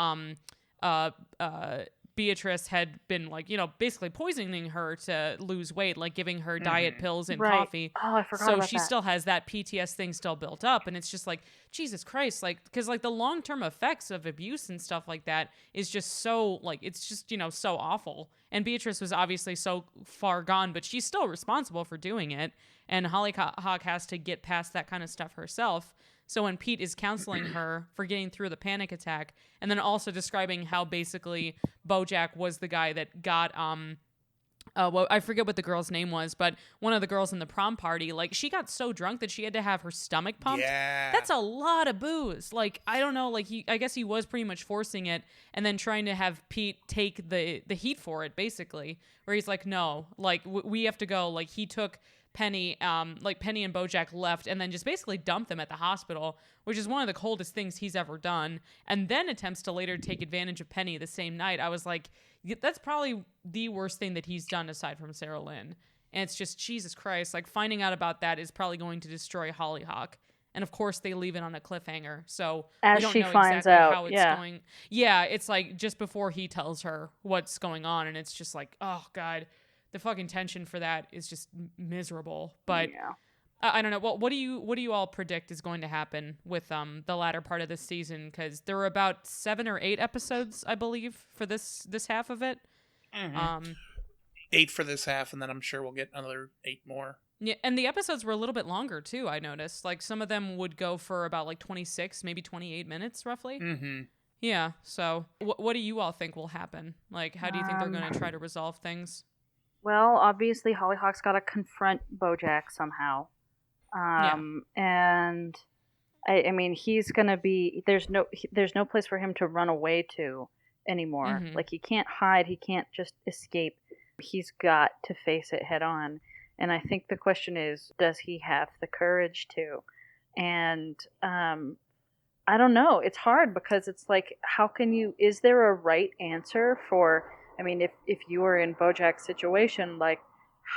Beatrice had been like, basically poisoning her to lose weight, like giving her diet pills and coffee. Oh, I forgot about that. So she still has that PTS thing still built up. And it's just like, Jesus Christ, like, because like the long-term effects of abuse and stuff like that is just so like, it's just, so awful. And Beatrice was obviously so far gone, but she's still responsible for doing it. And Hollyhock has to get past that kind of stuff herself. So when Pete is counseling her for getting through the panic attack, and then also describing how basically Bojack was the guy that got well, I forget what the girl's name was, but one of the girls in the prom party, like she got so drunk that she had to have her stomach pumped. Yeah. That's a lot of booze. Like, I don't know, like I guess he was pretty much forcing it and then trying to have Pete take the heat for it, basically, where he's like, no, like we have to go. Like he took Penny, Penny and Bojack left and then just basically dumped them at the hospital, which is one of the coldest things he's ever done, and then attempts to later take advantage of Penny the same night. I was like, that's probably the worst thing that he's done aside from Sarah Lynn. And it's just, Jesus Christ, like finding out about that is probably going to destroy Hollyhock. And of course they leave it on a cliffhanger. So as we don't she know finds exactly out, how it's going. Yeah, it's like just before he tells her what's going on, and it's just like, oh God. The fucking tension for that is just miserable. But I don't know. What do you all predict is going to happen with the latter part of this season? Because there were about 7 or 8 episodes, I believe, for this half of it. 8 for this half, and then I'm sure we'll get another 8 more. Yeah, and the episodes were a little bit longer too. I noticed, like some of them would go for about like 26, maybe 28 minutes, roughly. Yeah. So, what do you all think will happen? Like, how do you think they're going to try to resolve things? Well, obviously Hollyhock's got to confront Bojack somehow. And I mean, he's going to be, there's no place for him to run away to anymore. Like he can't hide. He can't just escape. He's got to face it head on. And I think the question is, does he have the courage to? And, I don't know. It's hard because it's like, is there a right answer for, I mean, if you were in Bojack's situation, like,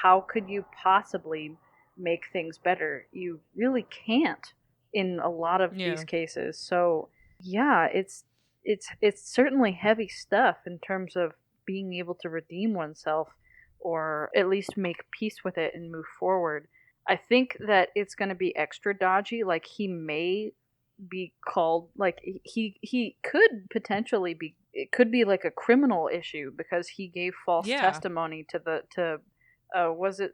how could you possibly make things better? You really can't in a lot of these cases. So, yeah, it's certainly heavy stuff in terms of being able to redeem oneself or at least make peace with it and move forward. I think that it's going to be extra dodgy. Like, he may be called, like, he could potentially be, it could be like a criminal issue because he gave false testimony to was it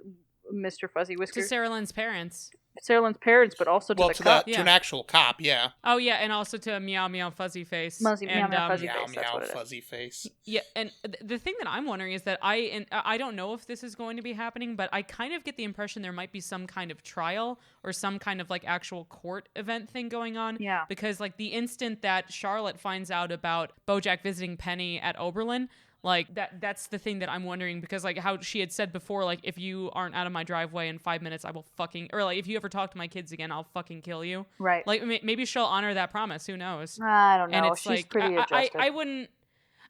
Mr. Fuzzy Whiskers? To Sarah Lynn's parents. Sarah Lynn's parents, but also to the cop. To an actual cop, yeah. Oh yeah, and also to Meow Meow Fuzzy Face. Meow Meow Fuzzy Meow Face. Meow Fuzzy Face. Yeah, and the thing that I'm wondering is that I don't know if this is going to be happening, but I kind of get the impression there might be some kind of trial or some kind of like actual court event thing going on. Yeah. Because like the instant that Charlotte finds out about Bojack visiting Penny at Oberlin, like that's the thing that I'm wondering, because like how she had said before, like, if you aren't out of my driveway in 5 minutes, I will fucking, or like if you ever talk to my kids again, I'll fucking kill you. Right. Like maybe she'll honor that promise. Who knows? I don't know. And it's She's like, pretty adjusted. I wouldn't.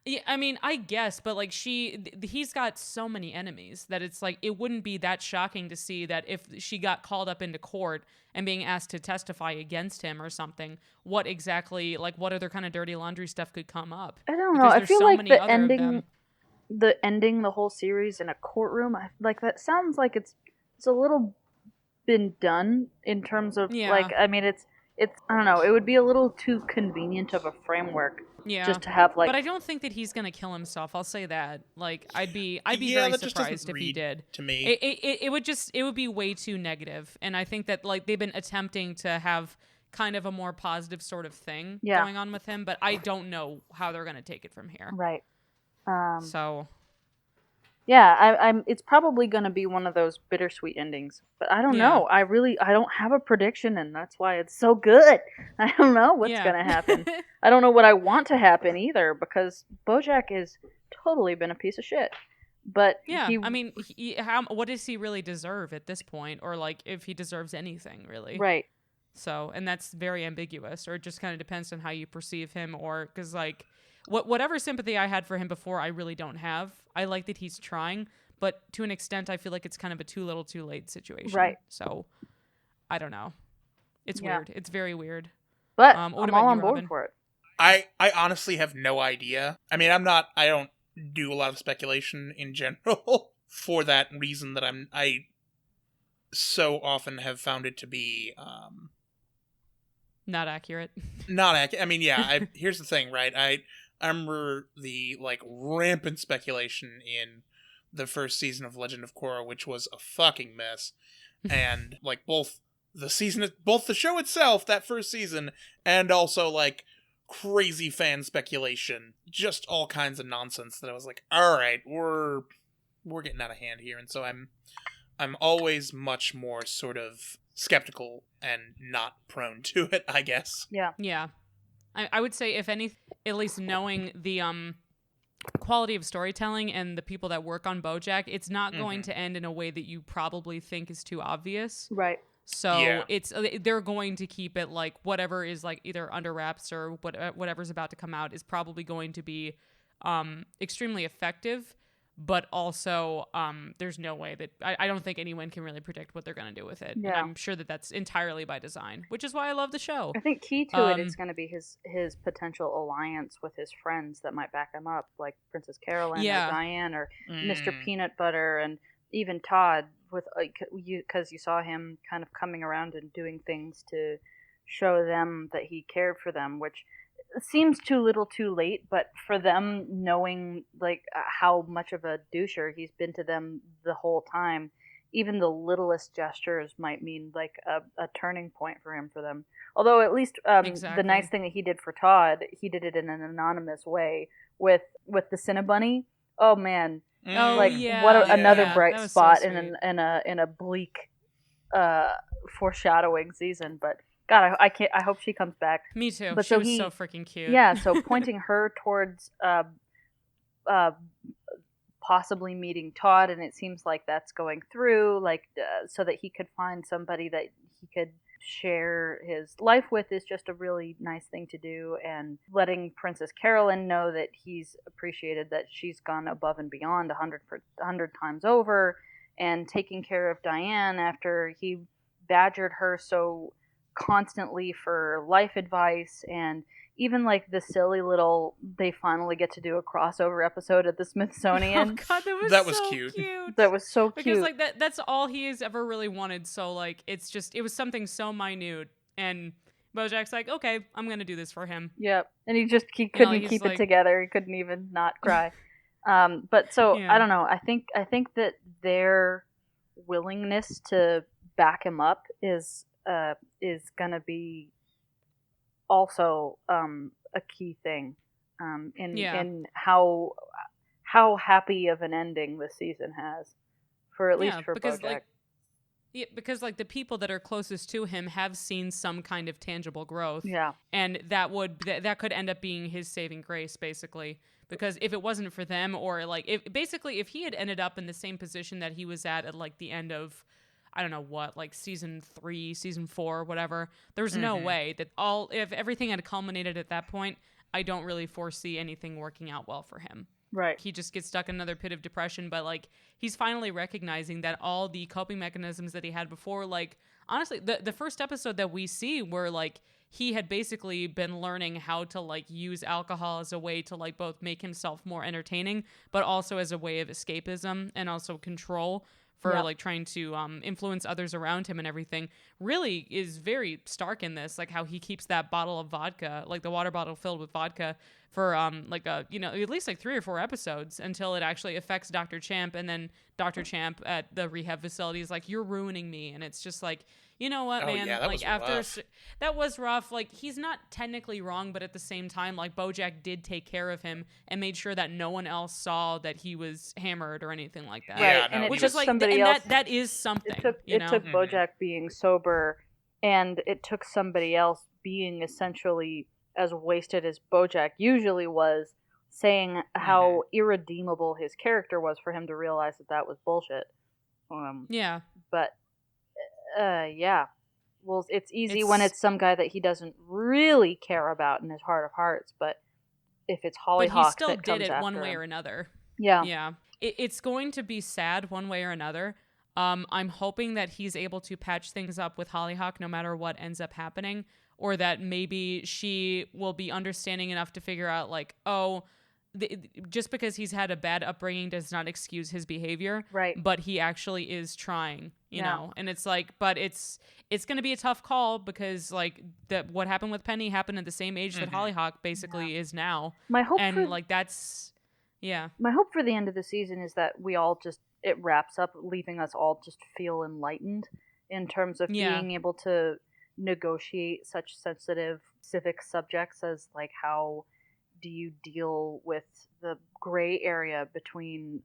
Yeah, I mean, I guess, but like he's got so many enemies that it's like it wouldn't be that shocking to see that if she got called up into court and being asked to testify against him or something, what exactly, like, what other kind of dirty laundry stuff could come up? I don't know. I feel like ending the whole series in a courtroom, like, that sounds like it's a little been done in terms of like, I mean, it's I don't know, it would be a little too convenient of a framework. Yeah. Just to have like, but I don't think that he's gonna kill himself. I'll say that. Like, I'd be very surprised if he did. To me, it would be way too negative, and I think that like they've been attempting to have kind of a more positive sort of thing going on with him, but I don't know how they're gonna take it from here. Right. So. Yeah, I'm. It's probably going to be one of those bittersweet endings, but I don't know. I don't have a prediction, and that's why it's so good. I don't know what's going to happen. I don't know what I want to happen either, because Bojack has totally been a piece of shit. But I mean, what does he really deserve at this point, or like if he deserves anything really? Right. So, and that's very ambiguous, or it just kind of depends on how you perceive him, or because like. Whatever sympathy I had for him before, I really don't have. I like that he's trying, but to an extent, I feel like it's kind of a too little, too late situation. Right. So, I don't know. It's weird. It's very weird. But I'm all on board for it. I honestly have no idea. I mean, I don't do a lot of speculation in general for that reason that I so often have found it to be not accurate. Not accurate. I mean, yeah. Here's the thing, right? I remember the like rampant speculation in the first season of Legend of Korra, which was a fucking mess, and like both the show itself, that first season, and also like crazy fan speculation, just all kinds of nonsense that I was like, all right, we're getting out of hand here, and so I'm always much more sort of skeptical and not prone to it, I guess. Yeah. I would say, if any, at least knowing the quality of storytelling and the people that work on Bojack, it's not going to end in a way that you probably think is too obvious. Right. So they're going to keep it like whatever is like either under wraps or whatever's about to come out is probably going to be extremely effective. But also, there's no way that I don't think anyone can really predict what they're going to do with it. Yeah. And I'm sure that that's entirely by design, which is why I love the show. I think key to it is going to be his potential alliance with his friends that might back him up, like Princess Carolyn or Diane or Mr. Peanut Butter, and even Todd, with because you saw him kind of coming around and doing things to show them that he cared for them, which seems too little too late, but for them, knowing like how much of a doucher he's been to them the whole time, even the littlest gestures might mean like a turning point for them. Although at least the nice thing that he did for Todd, he did it in an anonymous way with the Cinnabunny. Oh man, another bright spot so in a bleak foreshadowing season, but. God, I hope she comes back. Me too. But she was so freaking cute. Yeah, so pointing her towards possibly meeting Todd, and it seems like that's going through, like so that he could find somebody that he could share his life with is just a really nice thing to do. And letting Princess Carolyn know that he's appreciated that she's gone above and beyond 100 times over, and taking care of Diane after he badgered her so constantly for life advice, and even like the silly little, they finally get to do a crossover episode at the Smithsonian. Oh god, that was so cute. That was so cute. Because like that's all he has ever really wanted. So like it was something so minute, and Bojack's like, okay, I'm gonna do this for him. Yep. And he couldn't keep it together. He couldn't even not cry. But so I don't know. I think that their willingness to back him up is gonna be also a key thing in how happy of an ending this season has, for at least for Bojack. Because like the people that are closest to him have seen some kind of tangible growth. Yeah. And that could end up being his saving grace, basically. Because if it wasn't for them, or like if he had ended up in the same position that he was at like the end of, I don't know what, like season 3, season 4, whatever, there's no way that if everything had culminated at that point, I don't really foresee anything working out well for him. Right. He just gets stuck in another pit of depression, but like he's finally recognizing that all the coping mechanisms that he had before, like honestly, the first episode that we see where like he had basically been learning how to like use alcohol as a way to like both make himself more entertaining, but also as a way of escapism and also control for like trying to influence others around him and everything, really is very stark in this, like how he keeps that bottle of vodka, like the water bottle filled with vodka, for like a at least like 3 or 4 episodes until it actually affects Dr. Champ, and then Dr. Champ at the rehab facility is like, you're ruining me, and it's just like, you know what, man, yeah, that like was after rough. that was rough. Like he's not technically wrong, but at the same time, like Bojack did take care of him and made sure that no one else saw that he was hammered or anything like that. Right, Yeah, and which took is like somebody else. that is something. It took Bojack being sober, and it took somebody else being essentially as wasted as Bojack usually was, saying how irredeemable his character was, for him to realize that was bullshit. But yeah. Well, it's easy when it's some guy that he doesn't really care about in his heart of hearts, but if it's Hollyhock, but he still that did comes it one after way him. or another. Yeah. It's going to be sad one way or another. I'm hoping that he's able to patch things up with Hollyhock no matter what ends up happening, or that maybe she will be understanding enough to figure out like, just because he's had a bad upbringing does not excuse his behavior. Right. But he actually is trying, you know? And it's like, but it's going to be a tough call, because like what happened with Penny happened at the same age that Hollyhock basically is now. My hope for the end of the season is that it wraps up leaving us all just feel enlightened in terms of being able to negotiate such sensitive civic subjects as like, how do you deal with the gray area between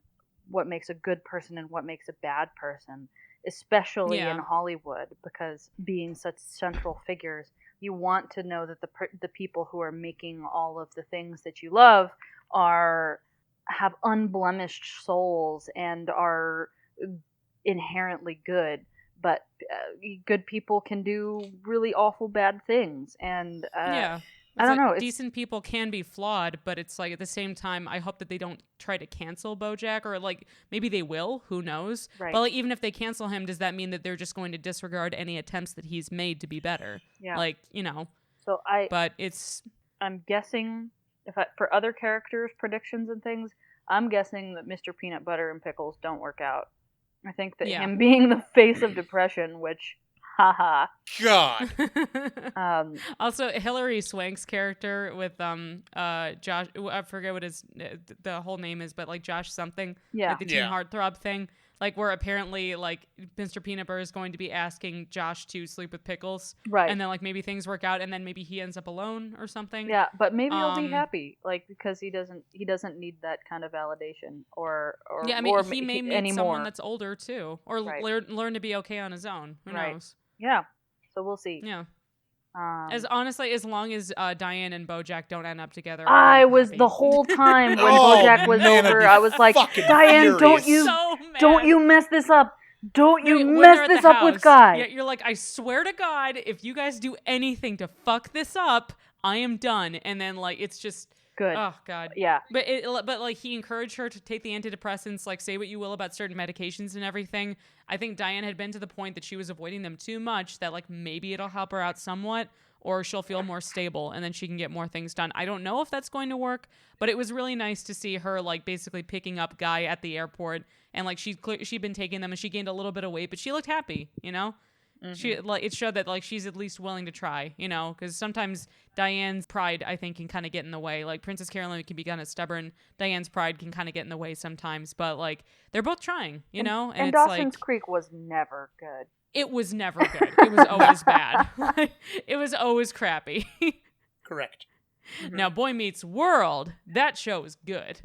what makes a good person and what makes a bad person, especially in Hollywood, because being such central figures, you want to know that the people who are making all of the things that you love have unblemished souls and are inherently good. But good people can do really awful bad things, and I don't know. Decent people can be flawed, but it's like at the same time, I hope that they don't try to cancel Bojack, or like maybe they will. Who knows? Right. But like, even if they cancel him, does that mean that they're just going to disregard any attempts that he's made to be better? Yeah. Like, you know. So I'm guessing for other characters' predictions and things, I'm guessing that Mr. Peanut Butter and Pickles don't work out. I think that him being the face of depression, which, haha. God. Also, Hilary Swank's character with Josh, I forget what the whole name is, but like Josh something, like the Teen Heartthrob thing, like where apparently like Mr. Peanut Butter is going to be asking Josh to sleep with Pickles, right? And then like maybe things work out, and then maybe he ends up alone or something. Yeah, but maybe he'll be happy, like, because he doesn't need that kind of validation, or he may meet someone that's older too, or learn to be okay on his own. Who knows? Yeah, so we'll see. Yeah. As long as Diane and Bojack don't end up together, I was the whole time when Bojack was over, I was like, Diane, don't you mess this up. Don't you mess this up with Guy. Yeah, you're like, I swear to God, if you guys do anything to fuck this up, I am done. And then like, it's just good. Oh God. Yeah. But like, he encouraged her to take the antidepressants, like say what you will about certain medications and everything. I think Diane had been to the point that she was avoiding them too much, that like maybe it'll help her out somewhat, or she'll feel more stable and then she can get more things done. I don't know if that's going to work, but it was really nice to see her like basically picking up Guy at the airport, and like she'd been taking them and she gained a little bit of weight, but she looked happy, you know? She like it showed that like she's at least willing to try, you know, because sometimes Diane's pride, I think, can kind of get in the way. Like Princess Carolyn can be kind of stubborn. Diane's pride can kind of get in the way sometimes, but like they're both trying, you know. And it's Dawson's like, Creek was never good. It was never good. It was always bad. It was always crappy. Correct. Now, Boy Meets World, that show is good.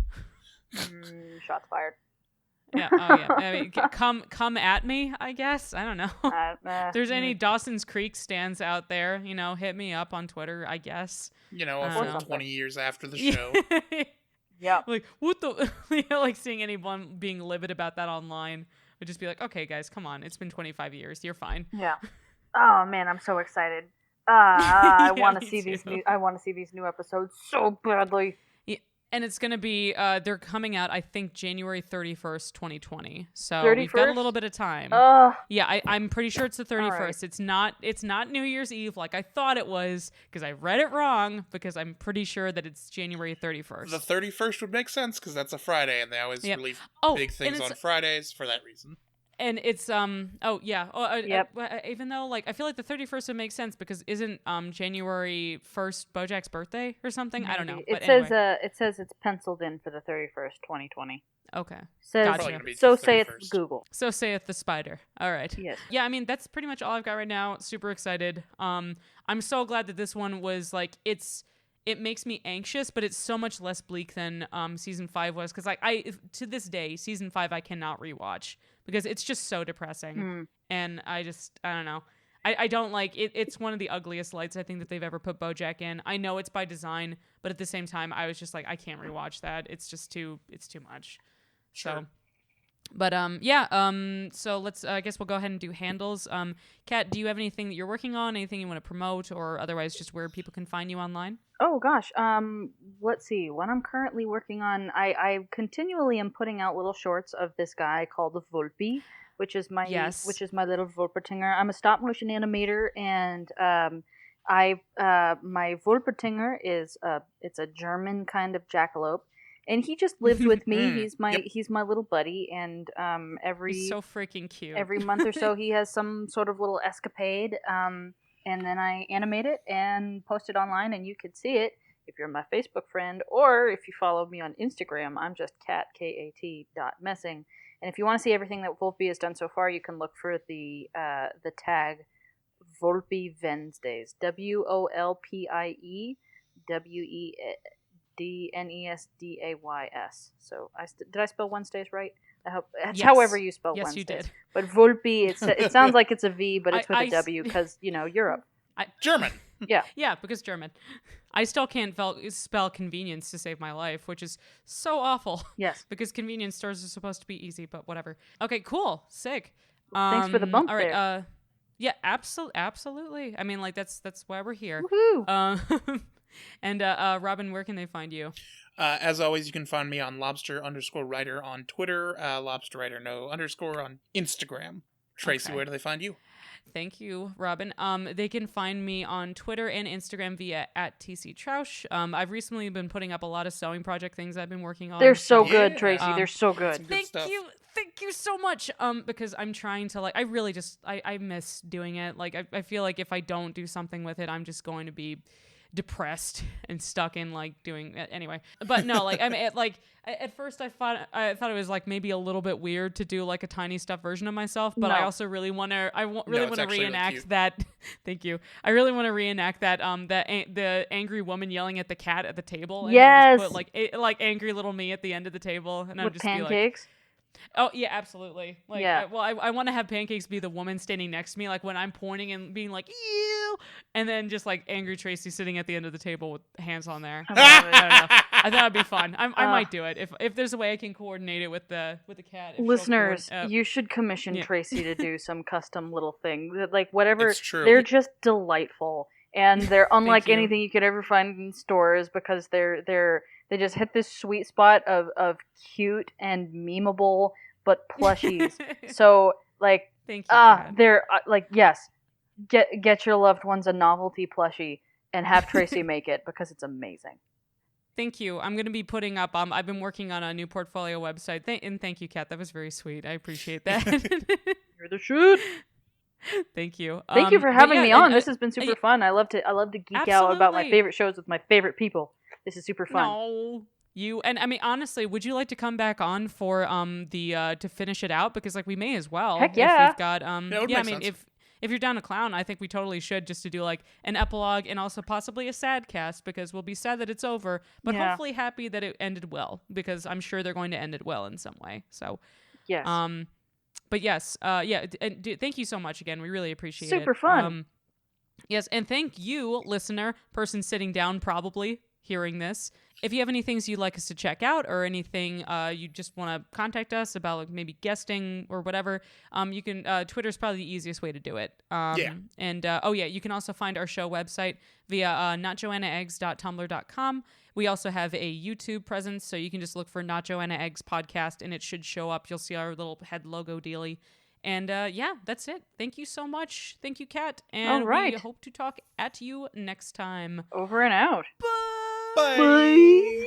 Shots fired. Yeah. Oh yeah. I mean, come at me, I guess. I don't know. If there's any Dawson's Creek stands out there, you know, hit me up on Twitter, I guess. You know, a full 20 years after the show. Yeah. Like, what the... like, seeing anyone being livid about that online would just be like, okay, guys, come on. It's been 25 years. You're fine. Yeah. Oh, man, I'm so excited. I want to see too. I want to see these new episodes so badly. And it's going to be, they're coming out, I think, January 31st, 2020. So 31st? We've got a little bit of time. Yeah, I'm pretty sure it's the 31st. Right. It's not New Year's Eve like I thought it was, because I read it wrong, because I'm pretty sure that it's January 31st. The 31st would make sense, because that's a Friday, and they always release big things on Fridays for that reason. And it's even though like I feel like the 31st would make sense because isn't January 1st Bojack's birthday or something? Maybe. I don't know. It says it's penciled in for the 31st, 2020. Okay. Gotcha. So saith Google. So saith the spider. All right. Yes. Yeah, I mean that's pretty much all I've got right now. Super excited. I'm so glad that this one was like it makes me anxious, but it's so much less bleak than season 5 was, because like to this day, season 5 I cannot rewatch because it's just so depressing, and I don't know. I don't like it. It's one of the ugliest lights I think that they've ever put Bojack in. I know it's by design, but at the same time, I was just like, I can't rewatch that. It's too much. Sure. So. But so let's I guess we'll go ahead and do handles. Kat, do you have anything that you're working on, anything you want to promote, or otherwise just where people can find you online? Oh gosh, let's see. What I'm currently working on, I continually am putting out little shorts of this guy called the Volpe, which is my little Volpertinger. I'm a stop motion animator, and my Volpertinger is it's a German kind of jackalope. And he just lives with me. He's my little buddy, and he's so freaking cute. Every month or so, he has some sort of little escapade, and then I animate it and post it online, and you could see it if you're my Facebook friend, or if you follow me on Instagram. I'm just kat.messing, and if you want to see everything that Volpe has done so far, you can look for the tag Volpe Wednesdays, WOLPIE DNESDAYS. So did I spell Wednesdays right? I hope that's however you spell Wednesdays. Yes, you did. But Volpe, it sounds like it's a V, but it's with a W because Europe. German. Yeah. Yeah, because German. I still can't spell convenience to save my life, which is so awful. Yes. Because convenience stores are supposed to be easy, but whatever. Okay, cool, sick. Thanks for the bump all right, there. Yeah, absolutely. I mean, like that's why we're here. Woohoo! And Robin, where can they find you? As always, you can find me on lobster_writer on Twitter, lobsterwriter_no_ on Instagram. Tracy, where do they find you? Thank you, Robin. They can find me on Twitter and Instagram via @TCTroush. I've recently been putting up a lot of sewing project things I've been working on. They're so good, Tracy. They're so good. Thank you so much. Because I'm trying to I really just I miss doing it. Like I feel like if I don't do something with it, I'm just going to be depressed and stuck in doing it anyway. But no, I mean, at first I thought it was maybe a little bit weird to do a tiny stuffed version of myself, but I also really want to reenact that. Thank you. I really want to reenact that the angry woman yelling at the cat at the table. And yes. Just put angry little me at the end of the table, and with I'm just pancakes. Oh yeah, absolutely. I want to have pancakes be the woman standing next to me, when I'm pointing and being like, ew, and then just angry Tracy sitting at the end of the table with hands on there. I don't know. I thought it'd be fun. I might do it if there's a way I can coordinate it with the cat. Listeners, you should commission Tracy to do some custom little thing, whatever. It's true. They're just delightful, and they're unlike anything you could ever find in stores because they just hit this sweet spot of cute and memeable, but plushies. So thank you. They're yes, get your loved ones a novelty plushie and have Tracy make it because it's amazing. Thank you. I'm going to be putting up, I've been working on a new portfolio website. And thank you, Kat. That was very sweet. I appreciate that. You're the shit. Thank you. Thank you for having me on. This has been super fun. I love to geek out about my favorite shows with my favorite people. This is super fun. No. And I mean, honestly, would you like to come back on for to finish it out? Because like we may as well. Heck yeah. If we've got I mean, if you're down to clown, I think we totally should, just to do like an epilogue and also possibly a sad cast, because we'll be sad that it's over, but hopefully happy that it ended well, because I'm sure they're going to end it well in some way. So yes. But yes, thank you so much again. We really appreciate it. Super fun. Yes, and thank you, listener, person sitting down probably hearing this. If you have any things you'd like us to check out, or anything you just want to contact us about, like maybe guesting or whatever, you can. Twitter's probably the easiest way to do it. And you can also find our show website via notjoannaeggs.tumblr.com. We also have a YouTube presence, so you can just look for Not Joanna Eggs podcast, and it should show up. You'll see our little head logo dealy. And that's it. Thank you so much. Thank you, Kat. And we hope to talk at you next time. Over and out. Bye. Bye.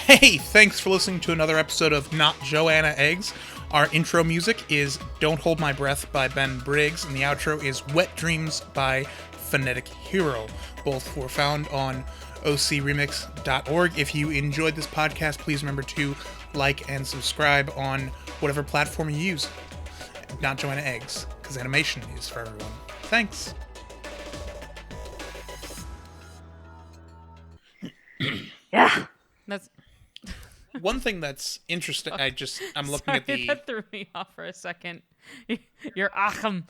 Hey, thanks for listening to another episode of Not Joanna Eggs. Our intro music is Don't Hold My Breath by Ben Briggs, and the outro is Wet Dreams by Phonetic Hero. Both were found on ocremix.org. If you enjoyed this podcast, please remember to like and subscribe on whatever platform you use. Not Joanna Eggs, because animation is for everyone. Thanks. Yeah. That's one thing that's interesting. I'm looking at the. That threw me off for a second. You're Achim.